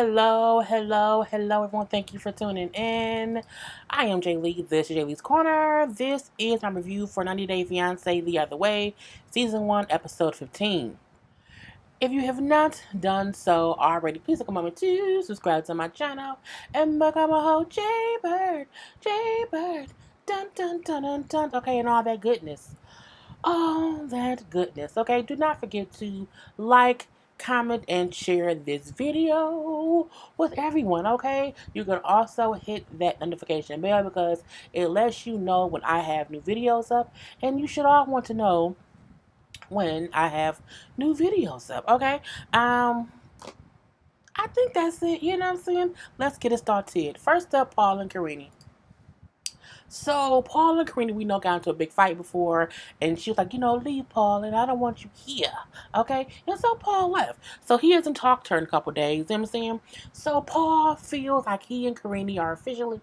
Hello, everyone. Thank you for tuning in. I am Jay Lee. This is JLeesCorner. This is my review for 90 Day Fiancé The Other Way, Season 1, Episode 15. If you have not done so already, please take a moment to subscribe to my channel and become a whole JayBird, JayBird, dun dun dun dun dun. Okay, and all that goodness. All that goodness. Okay, do not forget to like, comment, and share this video with everyone. Okay, you can also hit that notification bell because it lets you know when I have new videos up, and you should all want to know when I have new videos up. Okay, I think that's it. You know what I'm saying? Let's get it started. First up, Paul and Karine. So Paul and Karine, we know, got into a big fight before, and she was like, leave Paul, and I don't want you here, okay? And so Paul left. So he hasn't talked to her in a couple days, you know what I'm saying? So Paul feels like he and Karine are officially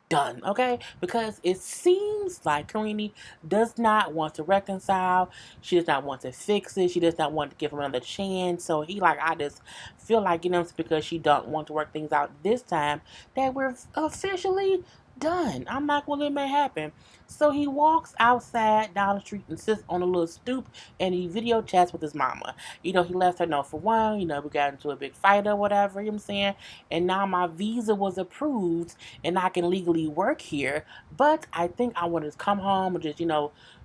done, okay? Because it seems like Karine does not want to reconcile. She does not want to fix it. She does not want to give him another chance. So he like, I just feel like, because she don't want to work things out this time, that we're officially done. I'm like, well, it may happen. So he walks outside down the street and sits on a little stoop and he video chats with his mama. He lets her know, for one, we got into a big fight or whatever, you know what I'm saying? And now my visa was approved and I can legally work here, but I think I want to come home and just,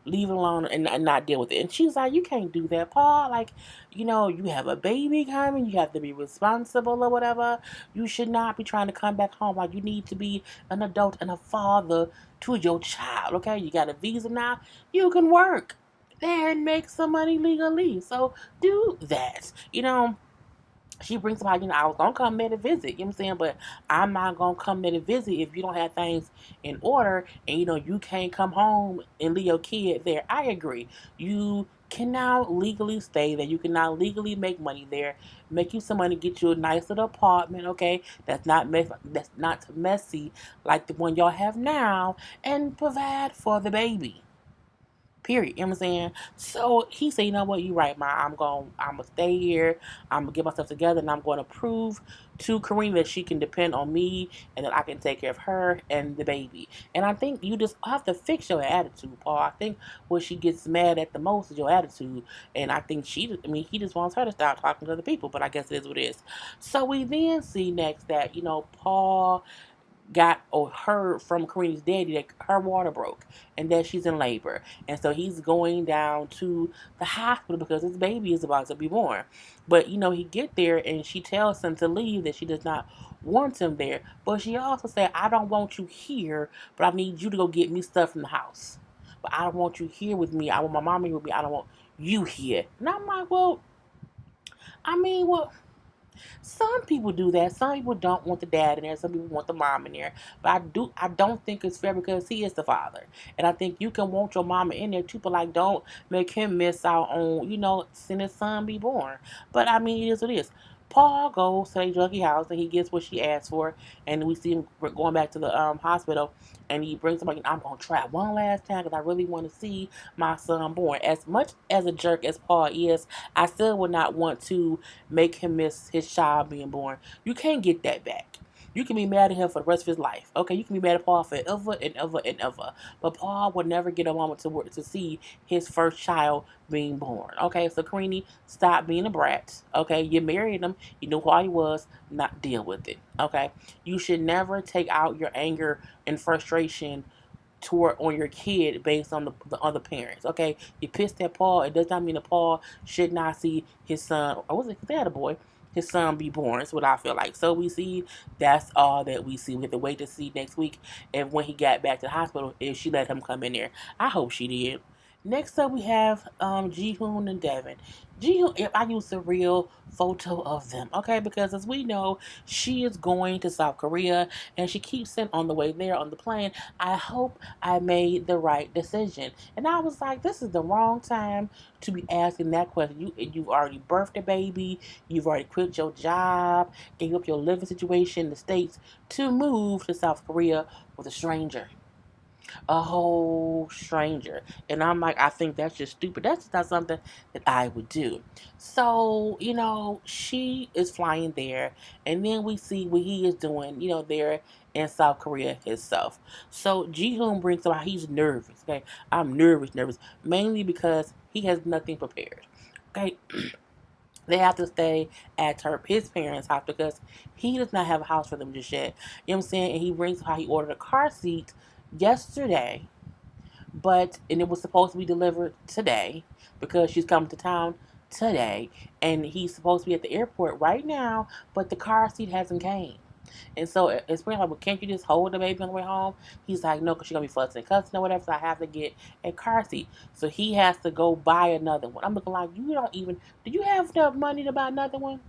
leave it alone and not deal with it. And she's like, you can't do that, Paul. Like, you have a baby coming, you have to be responsible or whatever. You should not be trying to come back home. Like, you need to be an adult and a father to your child, okay? You got a visa now, you can work there and make some money legally. So do that. She brings up how, I was going to come there to visit, you know what I'm saying? But I'm not going to come there to visit if you don't have things in order and, you can't come home and leave your kid there. I agree. You cannot legally stay there. You cannot legally make money there. Make you some money, get you a nice little apartment, okay? That's not messy like the one y'all have now, and provide for the baby. Period. You know what I'm saying? So he said, you know what, you right, Ma. I'm gonna stay here. I'm gonna get myself together and I'm gonna prove to Karine that she can depend on me and that I can take care of her and the baby. And I think you just have to fix your attitude, Paul. I think what she gets mad at the most is your attitude. And I think he just wants her to stop talking to other people, but I guess it is what it is. So we then see next that, Paul got or heard from Karine's daddy that her water broke and that she's in labor. And so he's going down to the hospital because his baby is about to be born. But, he get there and she tells him to leave, that she does not want him there. But she also said, I don't want you here, but I need you to go get me stuff from the house. But I don't want you here with me. I want my mom here with me. I don't want you here. And I'm like, well, some people do that. Some people don't want the dad in there. Some people want the mom in there. But I don't think it's fair because he is the father. And I think you can want your mama in there too, but like don't make him miss out on, seeing his son be born. But it is what it is. Paul goes to a junkie house and he gets what she asked for, and we see him going back to the hospital, and he brings him like, I'm gonna try one last time because I really want to see my son born. As much as a jerk as Paul is, I still would not want to make him miss his child being born. You can't get that back. You can be mad at him for the rest of his life. Okay, you can be mad at Paul forever and ever and ever. But Paul would never get a moment to see his first child being born. Okay, so Karine, stop being a brat. Okay, you married him. You knew who he was. Not deal with it. Okay, you should never take out your anger and frustration on your kid based on the other parents. Okay, you pissed at Paul. It does not mean that Paul should not see his son. Or was it? They had a boy. His son be born. That's what I feel like. So we see that's all that we see. We have to wait to see next week and when he got back to the hospital if she let him come in there. I hope she did. Next up we have Ji-hoon and Deavan. Ji-hoon, if I use a real photo of them, okay, because as we know, she is going to South Korea and she keeps saying on the way there on the plane, I hope I made the right decision. And I was like, this is the wrong time to be asking that question. You've already birthed a baby, you've already quit your job, gave up your living situation in the States to move to South Korea with a stranger. a whole stranger. And I'm like, I think that's just stupid. That's just not something that I would do. So, she is flying there. And then we see what he is doing, there in South Korea himself. So Ji-hoon brings up how he's nervous. Okay. I'm nervous. Mainly because he has nothing prepared. Okay. They have to stay at his parents' house because he does not have a house for them just yet. You know what I'm saying? And he brings up how he ordered a car seat yesterday, and it was supposed to be delivered today because she's coming to town today, and he's supposed to be at the airport right now, but the car seat hasn't came. And so it's pretty like, well, can't you just hold the baby on the way home? He's like, no, because she's going to be fussing and cussing or whatever, so I have to get a car seat. So he has to go buy another one. I'm looking like, do you have enough money to buy another one?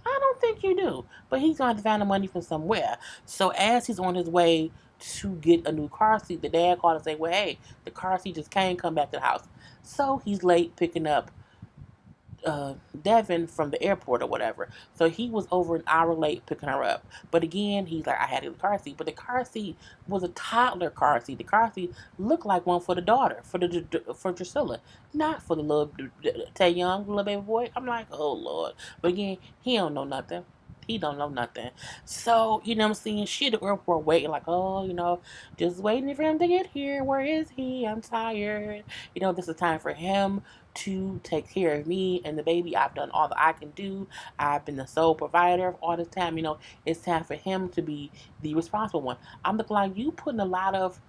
I don't think you do. But he's going to have to find the money from somewhere. So as he's on his way to get a new car seat, the dad called and said, well, hey, the car seat just can't come back to the house. So he's late picking up Deavan from the airport or whatever. So he was over an hour late picking her up. But again, he's like, I had a car seat. But the car seat was a toddler car seat. The car seat looked like one for the daughter, for Drusilla, not for the little Taeyoung, little baby boy. I'm like, oh Lord. But again, he don't know nothing. He don't know nothing. So, what I'm saying? She at the airport waiting like, oh, just waiting for him to get here. Where is he? I'm tired. This is time for him to take care of me and the baby. I've done all that I can do. I've been the sole provider of all this time. It's time for him to be the responsible one. I'm looking like you putting a lot of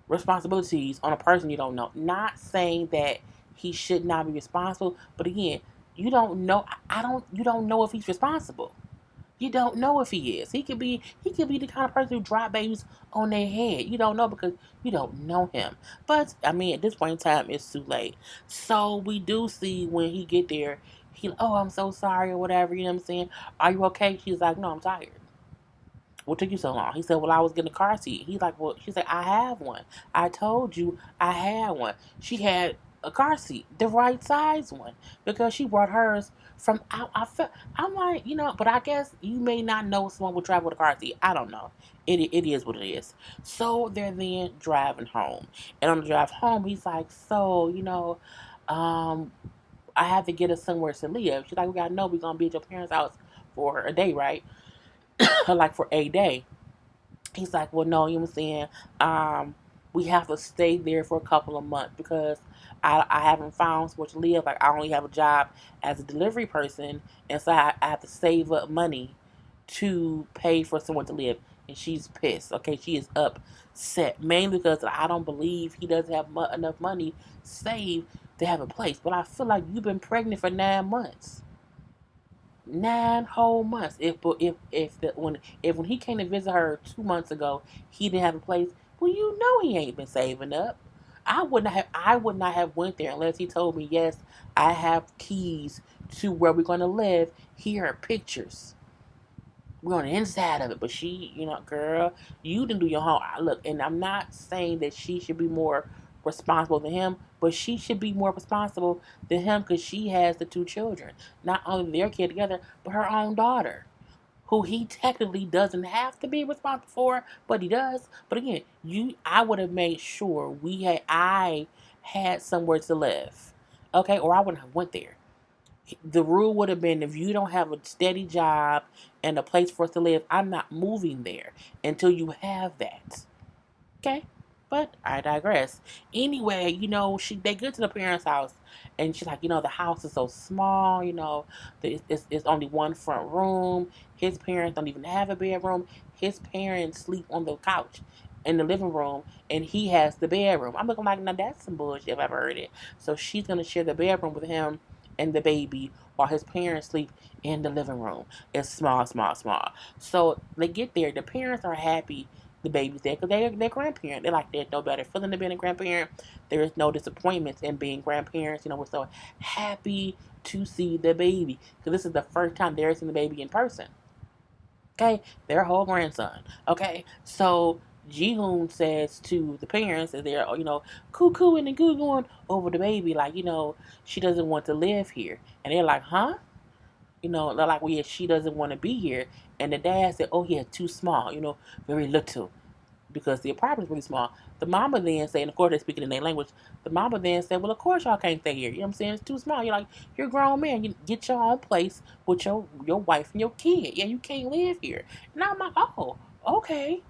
responsibilities on a person you don't know. Not saying that he should not be responsible, but again, you don't know. You don't know if he's responsible. You don't know if he is. He could be the kind of person who drop babies on their head. You don't know because you don't know him. But I mean, at this point in time, it's too late. So we do see when he get there, oh, I'm so sorry or whatever. You know what I'm saying? Are you okay? She's like, no, I'm tired. What took you so long? He said, well, I was getting a car seat. He's like, well, she's like, I have one. I told you I had one. She had a car seat, the right size one, because she brought hers from out. I'm like, but I guess you may not know someone will travel with a car seat. I don't know. It is what it is. So they're then driving home. And on the drive home, he's like, so, I have to get us somewhere to live. She's like, we got to know we're going to be at your parents' house for a day, right? Like for a day. He's like, well, no, you know what I'm saying? We have to stay there for a couple of months because I haven't found somewhere to live. Like, I only have a job as a delivery person, and so I have to save up money to pay for someone to live. And she's pissed. Okay, she is upset, mainly because I don't believe he doesn't have enough money saved to have a place. But I feel like you've been pregnant for 9 months. 9 whole months. When he came to visit her 2 months ago, he didn't have a place. Well, he ain't been saving up. I would not have went there unless he told me, yes, I have keys to where we're gonna live. Here are pictures. We're on the inside of it. But she, girl, you didn't do your homework. Look, and I'm not saying that she should be more responsible than him, but she should be more responsible than him because she has the 2 children. Not only their kid together, but her own daughter, who he technically doesn't have to be responsible for, but he does. But again, I would have made sure I had somewhere to live, okay, or I wouldn't have went there. The rule would have been if you don't have a steady job and a place for us to live, I'm not moving there until you have that. Okay? But I digress. Anyway, they get to the parents' house and she's like, the house is so small, it's only one front room. His parents don't even have a bedroom. His parents sleep on the couch in the living room and he has the bedroom. I'm looking like, now that's some bullshit if I've ever heard it. So she's gonna share the bedroom with him and the baby while his parents sleep in the living room. It's small. So they get there. The parents are happy the baby's there because they're grandparents. They're like, there's no better feeling than being a grandparent. There is no disappointments in being grandparents. We're so happy to see the baby because this is the first time they're seeing the baby in person. Okay, their whole grandson. Okay, so Ji-hoon says to the parents that they're, cuckooing and goo-gooing over the baby, like, she doesn't want to live here. And they're like, huh? They're like, well, yeah, she doesn't want to be here. And the dad said, oh yeah, too small, very little, because the apartment is really small. The mama then said, and of course they're speaking in their language, the mama then said, well, of course y'all can't stay here. You know what I'm saying? It's too small. You're like, you're a grown man. You get your own place with your wife and your kid. Yeah, you can't live here. And I'm like, oh, okay.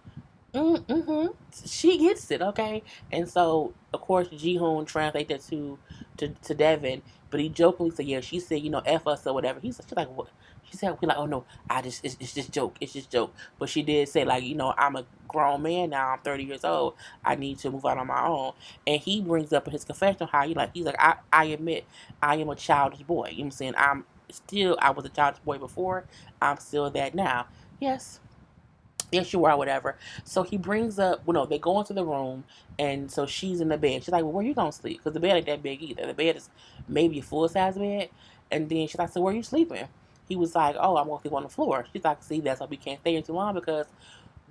Mm-hmm. She gets it, okay? And so, of course, Ji-hoon translate that to Deavan, but he jokingly said, yeah, she said, F us or whatever. She's like, what? She said, we're like, oh no, it's just joke. It's just joke. But she did say, like, I'm a grown man now. I'm 30 years old. I need to move out on my own. And he brings up in his confession how he's like, I admit I am a childish boy. You know what I'm saying? I was a childish boy before. I'm still that now. Yes, yes, you are, whatever. So he brings up, well, no, they go into the room, and so she's in the bed. She's like, well, where you gonna sleep? Because the bed ain't that big either. The bed is maybe a full-size bed. And then she's like, so where are you sleeping? He was like, oh, I'm gonna sleep on the floor. She's like, see, that's why we can't stay here too long, because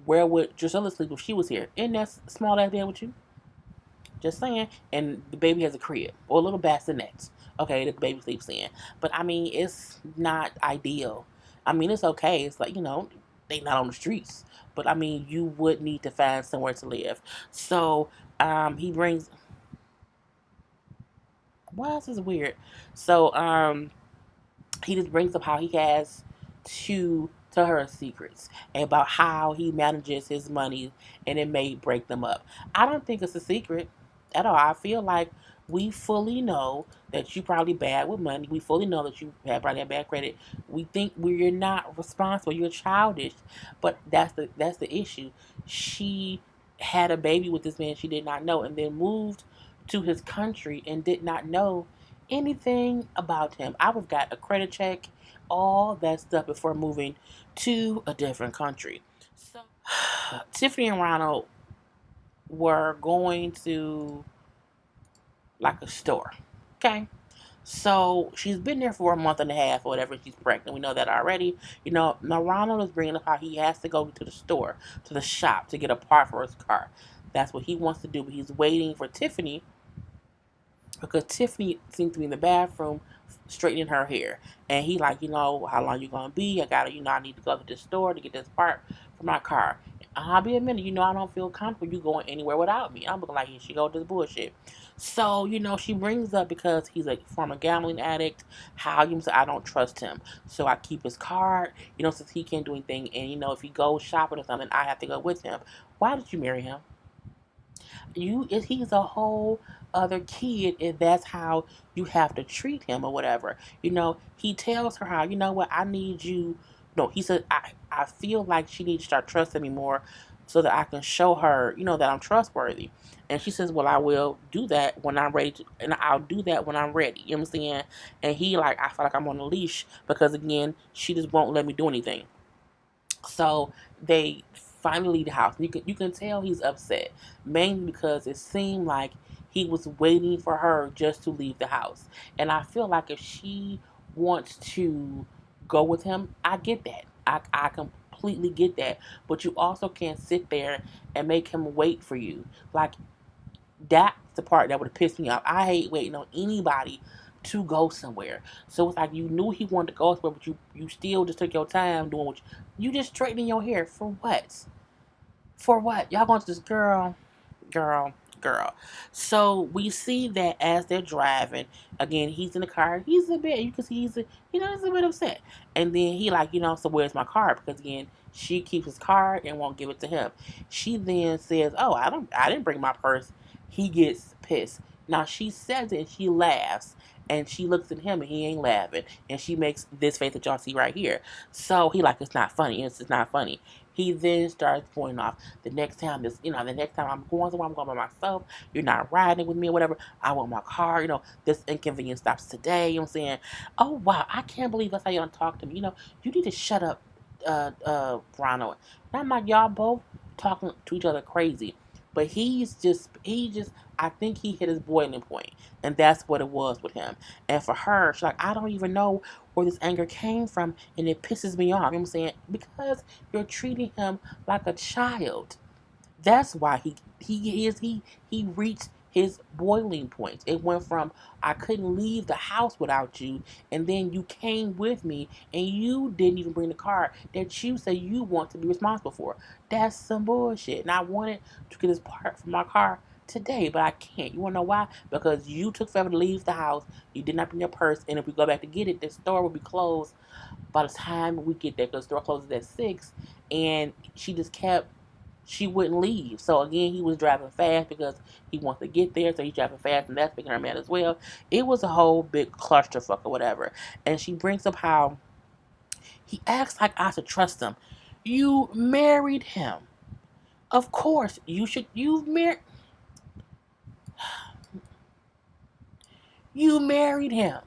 where would Drusilla sleep if she was here? Isn't that small ass bed with you? Just saying. And the baby has a crib or a little bassinet. Okay, that the baby sleeps in. But I mean, it's not ideal. I mean, it's okay. It's like, they not on the streets. But I mean, you would need to find somewhere to live. So he brings. Why is this weird? So he just brings up how he has to tell her secrets and about how he manages his money, and it may break them up. I don't think it's a secret at all. I feel like we fully know that you probably bad with money. We fully know that you probably have bad credit. We think you're not responsible. You're childish, but that's the issue. She had a baby with this man she did not know, and then moved to his country and did not know anything about him. I would have got a credit check, all that stuff before moving to a different country. So Tiffany and Ronald were going to like a store. Okay. So she's been there for a month and a half or whatever. She's pregnant. We know that already. Now Ronald is bringing up how he has to go to the store, to the shop, to get a part for his car. That's what he wants to do. But he's waiting for Tiffany, because Tiffany seems to be in the bathroom straightening her hair. And he like, how long you gonna be? I need to go to this store to get this part for my car. I'll be a minute. I don't feel comfortable you going anywhere without me. I'm looking like, here she go to this bullshit. So, she brings up, because he's a former gambling addict, how say I don't trust him. So I keep his card, since he can't do anything. And, if he goes shopping or something, I have to go with him. Why did you marry him? He's a whole other kid, if that's how you have to treat him or whatever. He tells her how, what, I need you. No, he said, I feel like she needs to start trusting me more, so that I can show her, that I'm trustworthy. And she says, well, I will do that when I'm ready to, and I'll do that when I'm ready. You know what I'm saying? And he like, I feel like I'm on a leash, because again, she just won't let me do anything. So they finally leave the house. You can tell he's upset, mainly because it seemed like he was waiting for her just to leave the house. And I feel like if she wants to go with him, I get that. I completely get that. But you also can't sit there and make him wait for you. Like, that's the part that would have pissed me off. I hate waiting on anybody to go somewhere. So it's like, you knew he wanted to go somewhere, but you still just took your time doing what you just straightening your hair for what? For what? Y'all going to this girl, girl. So we see that as they're driving, again, he's in the car. He's a bit, you can see he's a bit upset. And then he like, so where's my card? Because again, she keeps his card and won't give it to him. She then says, oh, I didn't bring my purse. He gets pissed. Now she says it and she laughs. And she looks at him and he ain't laughing. And she makes this face that y'all see right here. So he like, it's not funny. It's not funny. He then starts going off. The next time I'm going somewhere, I'm going by myself. You're not riding with me or whatever. I want my car. This inconvenience stops today. You know what I'm saying? Oh, wow. I can't believe that's how y'all talk to me. You need to shut up, Ronald. And I'm like, y'all both talking to each other crazy. But he just, I think he hit his boiling point. And that's what it was with him. And for her, she's like, I don't even know where this anger came from. And it pisses me off. You know what I'm saying? Because you're treating him like a child. That's why he reached his boiling points. It went from I couldn't leave the house without you, and then you came with me, and you didn't even bring the car that you say you want to be responsible for. That's some bullshit. And I wanted to get this part from my car today, but I can't. You wanna know why? Because you took forever to leave the house. You did not bring your purse, and if we go back to get it, the store will be closed by the time we get there, because the store closes at 6. And she wouldn't leave. So again, he was driving fast because he wants to get there. So he's driving fast, and that's making her mad as well. It was a whole big clusterfuck or whatever. And she brings up how he acts like I should trust him. You married him. Of course, you should. You married him.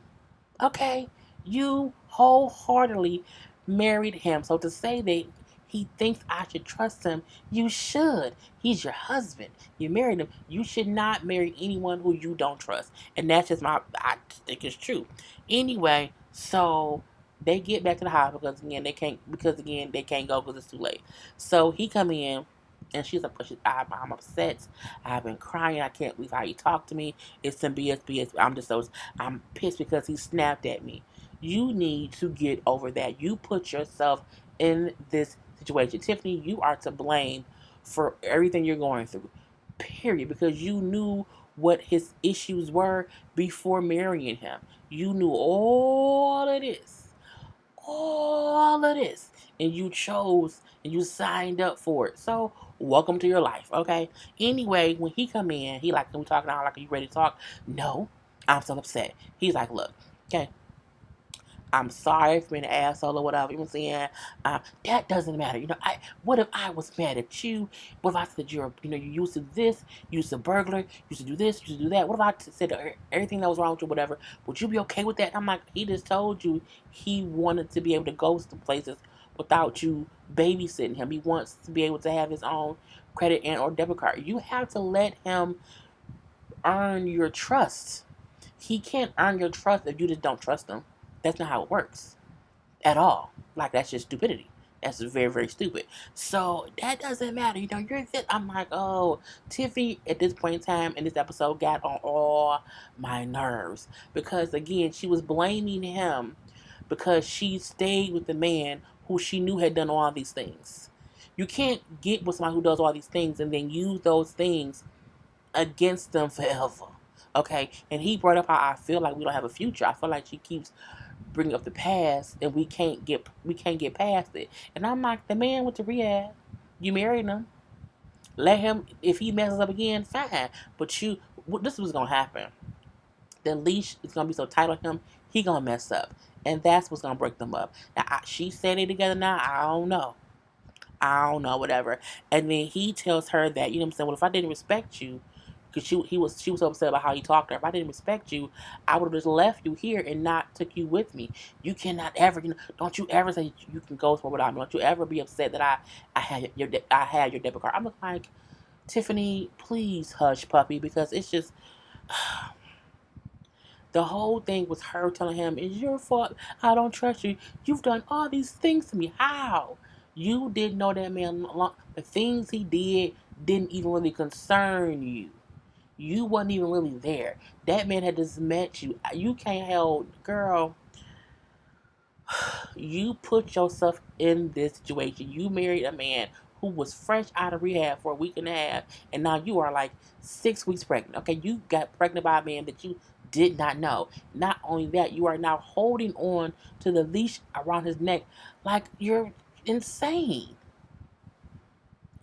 Okay? You wholeheartedly married him. So to say that he thinks I should trust him, you should. He's your husband. You married him. You should not marry anyone who you don't trust. And that's just I think it's true. Anyway, so they get back to the house because again they can't go because it's too late. So he come in. And she's like, I'm upset. I've been crying. I can't believe how he talked to me. It's some BS. I'm pissed because he snapped at me. You need to get over that. You put yourself in this situation. Tiffany, you are to blame for everything you're going through. Period. Because you knew what his issues were before marrying him. You knew all of this. All of this. And you chose and you signed up for it. So welcome to your life, okay? Anyway, when he come in, he like, can we talk now? Like, are you ready to talk? No, I'm still upset. He's like, look, okay, I'm sorry for being an asshole or whatever. You know what I'm saying? That doesn't matter. What if I was mad at you? What if I said you used to do this, you used to burglar, you used to do this, you used to do that? What if I said everything that was wrong with you, whatever? Would you be okay with that? I'm like, he just told you he wanted to be able to go to places without you babysitting him. He wants to be able to have his own credit and or debit card. You have to let him earn your trust. He can't earn your trust if you just don't trust him. That's not how it works at all. Like, that's just stupidity. That's very, very stupid. So that doesn't matter. You're this. I'm like, oh, Tiffany at this point in time in this episode got on all my nerves. Because again, she was blaming him because she stayed with the man who she knew had done all these things. You can't get with somebody who does all these things and then use those things against them forever. Okay? And he brought up how I feel like we don't have a future. I feel like she keeps bringing up the past and we can't get past it. And I'm like, the man went to rehab. You married him. Let him, if he messes up again, fine. But this was gonna happen. The leash is gonna be so tight on him, he gonna mess up. And that's what's gonna break them up. Now she said they together now, I don't know, whatever. And then he tells her that, you know what I'm saying, well, if I didn't respect you, because she was so upset about how he talked to her. If I didn't respect you, I would have just left you here and not took you with me. You cannot ever, don't you ever say you can go somewhere without me. Don't you ever be upset that I had your debit card. I'm like, Tiffany, please hush, puppy, because it's just the whole thing was her telling him, it's your fault. I don't trust you. You've done all these things to me. How? You didn't know that man. The things he did didn't even really concern you. You wasn't even really there. That man had just met you. You can't help, girl. You put yourself in this situation. You married a man who was fresh out of rehab for a week and a half, and now you are like 6 weeks pregnant. Okay, you got pregnant by a man that you did not know. Not only that, you are now holding on to the leash around his neck like you're insane.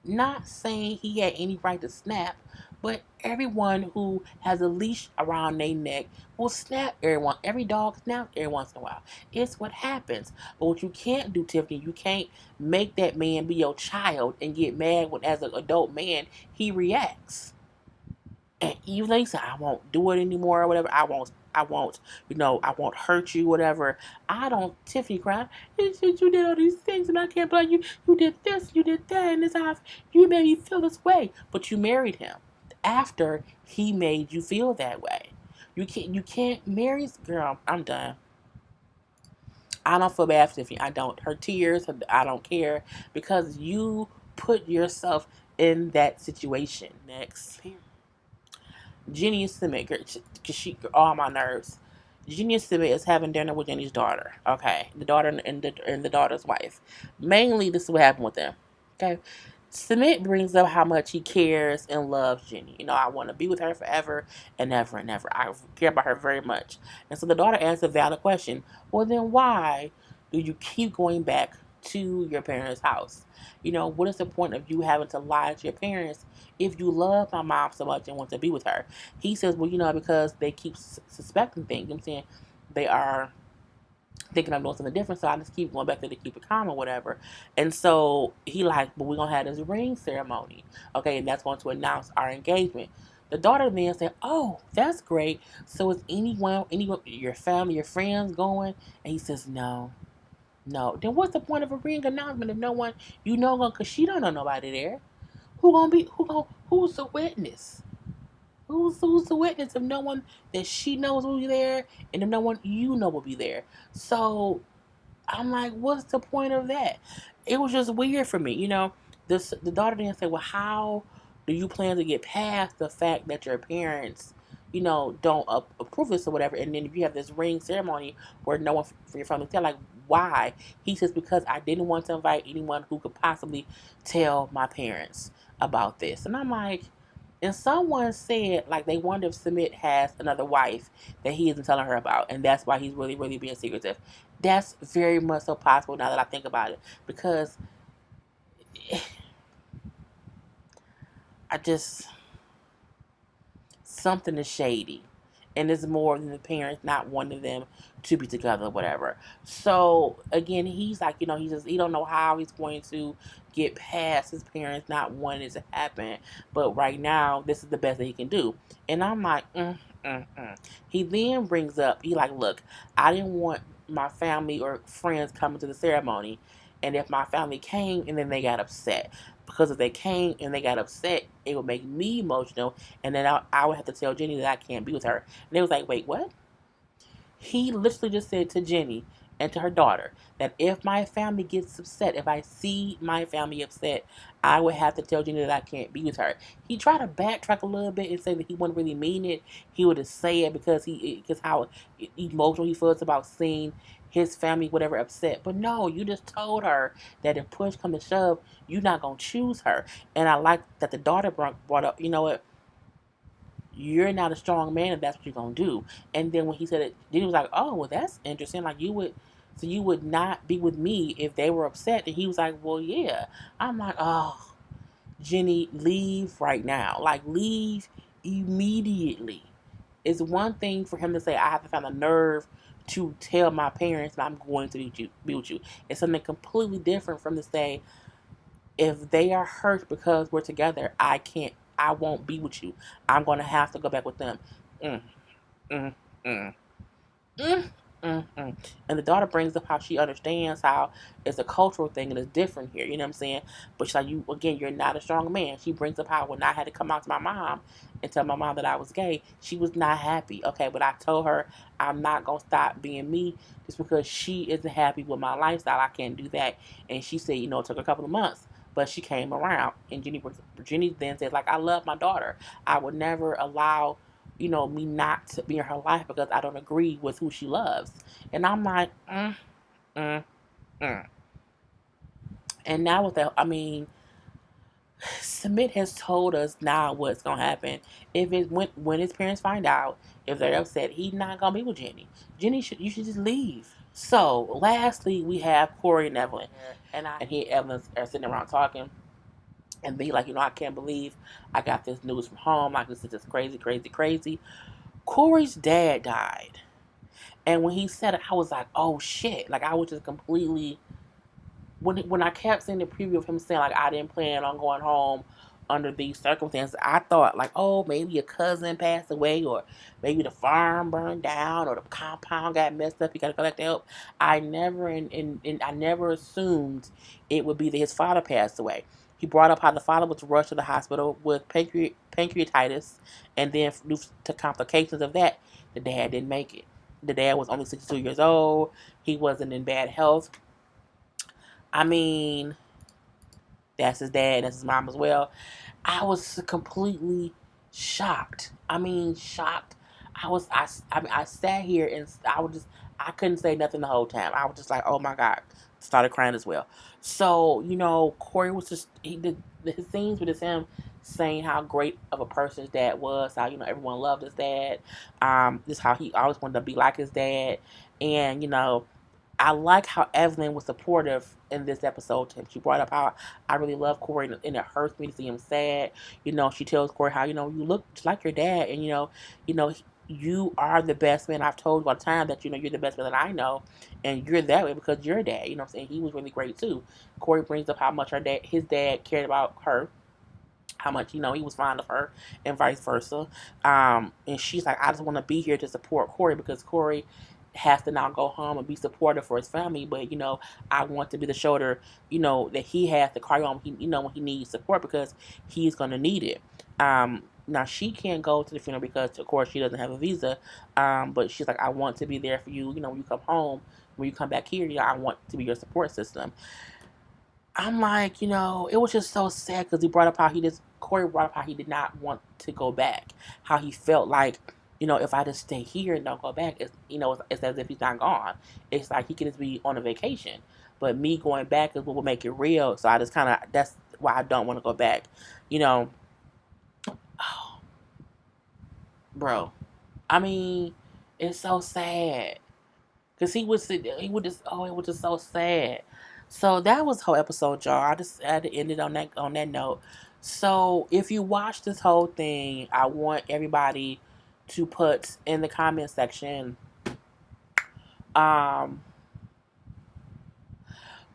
Not saying he had any right to snap, but everyone who has a leash around their neck will snap every dog snaps every once in a while. It's what happens. But what you can't do, Tiffany, you can't make that man be your child and get mad when as an adult man he reacts. And even though he said, I won't do it anymore or whatever, I won't, I won't hurt you, whatever. I don't, Tiffany crying, you did all these things and I can't blame you. You did this, you did that, and this house, you made me feel this way. But you married him after he made you feel that way. You can't marry, girl, I'm done. I don't feel bad for Tiffany. I don't. Her tears, I don't care because you put yourself in that situation. Next. Jenny and Sumit, because she all my nerves. Jenny and Sumit is having dinner with Jenny's daughter. Okay, the daughter and the daughter's wife. Mainly, this is what happened with them. Okay, Sumit brings up how much he cares and loves Jenny. I want to be with her forever and ever and ever. I care about her very much. And so the daughter asks a valid question. Well, then why do you keep going back to your parents' house? What is the point of you having to lie to your parents if you love my mom so much and want to be with her? He says, well, because they keep suspecting things. I'm saying they are thinking I'm doing something different, so I just keep going back there to keep it calm or whatever. And so he like, but we're gonna have this ring ceremony, okay, and that's going to announce our engagement. The daughter then said, "Oh, that's great. So is anyone, your family, your friends going?" And he says, "No, no." Then what's the point of a ring announcement if no one Cause she don't know nobody there. Who's the witness? Who's the witness if no one that she knows will be there and if no one will be there? So I'm like, what's the point of that? It was just weird for me. The daughter then said, well, how do you plan to get past the fact that your parents, don't approve this or whatever? And then if you have this ring ceremony where no one from your family tell, like, why? He says, because I didn't want to invite anyone who could possibly tell my parents about this. And I'm like, and someone said, like, they wonder if Sumit has another wife that he isn't telling her about, and that's why he's really, really being secretive. That's very much so possible now that I think about it, because I just, something is shady, and it's more than the parents not wanting them to be together or whatever. So again, he's like, he don't know how he's going to get past his parents not wanting it to happen, but right now this is the best that he can do. And I'm like, He then brings up, he like, look, I didn't want my family or friends coming to the ceremony, and if my family came and then they got upset, because if they came and they got upset, it would make me emotional, and then I would have to tell Jenny that I can't be with her. And they was like, wait, what? He literally just said to Jenny and to her daughter that if my family gets upset, if I see my family upset, I would have to tell Jenny that I can't be with her. He tried to backtrack a little bit and say that he wouldn't really mean it. He would just say it because how emotional he feels about seeing his family, whatever, upset. But no, you just told her that if push comes to shove, you're not gonna choose her. And I like that the daughter brought up, you know what? You're not a strong man if that's what you're gonna do. And then when he said it, then he was like, oh, well, that's interesting. Like, you would not be with me if they were upset. And he was like, well, yeah. I'm like, oh, Jenny, leave right now. Like, leave immediately. It's one thing for him to say, I have to find the nerve to tell my parents that I'm going to be with you. It's something completely different from to say, if they are hurt because we're together, I won't be with you. I'm going to have to go back with them. Mm, mm, mm, mm, mm. And the daughter brings up how she understands how it's a cultural thing and it's different here. You know what I'm saying? But she's like, you're not a strong man. She brings up how when I had to come out to my mom and tell my mom that I was gay, she was not happy. Okay, but I told her I'm not going to stop being me just because she isn't happy with my lifestyle. I can't do that. And she said, it took a couple of months. But she came around, and Jenny then said, like, I love my daughter. I would never allow, me not to be in her life because I don't agree with who she loves. And I'm like, mm, mm. And now with that, I mean, Sumit has told us now what's gonna happen. If it when his parents find out, if they're upset, he's not gonna be with Jenny. You should just leave. So, lastly, we have Corey and Evelyn, and he and Evelyn are sitting around talking. And be like, I can't believe I got this news from home. Like, this is just crazy, crazy, crazy. Corey's dad died. And when he said it, I was like, oh shit. Like, I was just completely, when I kept seeing the preview of him saying, like, I didn't plan on going home under these circumstances, I thought, like, oh, maybe a cousin passed away, or maybe the farm burned down, or the compound got messed up, he got to collect help. I never, and I never assumed it would be that his father passed away. He brought up how the father was rushed to the hospital with pancreatitis, and then due to complications of that, the dad didn't make it. The dad was only 62 years old. He wasn't in bad health. I mean, that's his dad, that's his mom as well. I was completely shocked. I mean, shocked. I sat here and I couldn't say nothing the whole time. I was just like, oh my God. Started crying as well. So, Corey was just, he did his scenes with him saying how great of a person his dad was, how, everyone loved his dad. Just how he always wanted to be like his dad. And, I like how Evelyn was supportive in this episode. She brought up how I really love Corey, and it hurts me to see him sad. She tells Corey how, you look just like your dad, and you are the best man. I've told you all the time that you're the best man that I know, and you're that way because you're dad. You know what I'm saying? He was really great too. Corey brings up how much his dad cared about her, how much he was fond of her, and vice versa. And she's like, I just want to be here to support Corey because Corey has to now go home and be supportive for his family, but I want to be the shoulder that he has to carry on when he needs support because he's going to need it. Now she can't go to the funeral because of course she doesn't have a visa, but she's like, I want to be there for you, when you come home, when you come back here, I want to be your support system. I'm like, it was just so sad because Corey brought up how he did not want to go back, how he felt like, if I just stay here and don't go back, it's as if he's not gone. It's like he could just be on a vacation. But me going back is what will make it real. So I just that's why I don't want to go back. Oh, bro. I mean, it's so sad. Because it was just so sad. So that was the whole episode, y'all. I just had to end it on that note. So if you watch this whole thing, I want everybody to put in the comment section,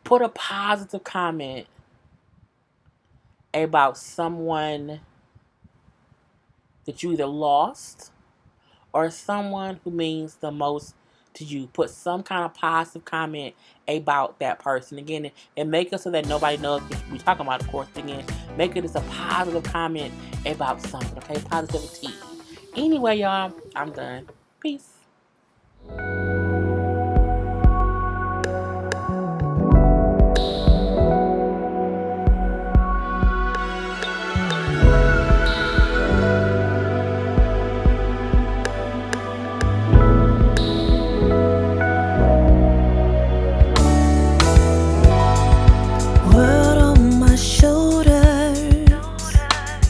put a positive comment about someone that you either lost or someone who means the most to you. Put some kind of positive comment about that person. Again, and make it so that nobody knows what we're talking about, of course. Again, make it as a positive comment about something, okay? Positivity. Anyway, y'all, I'm done. Peace.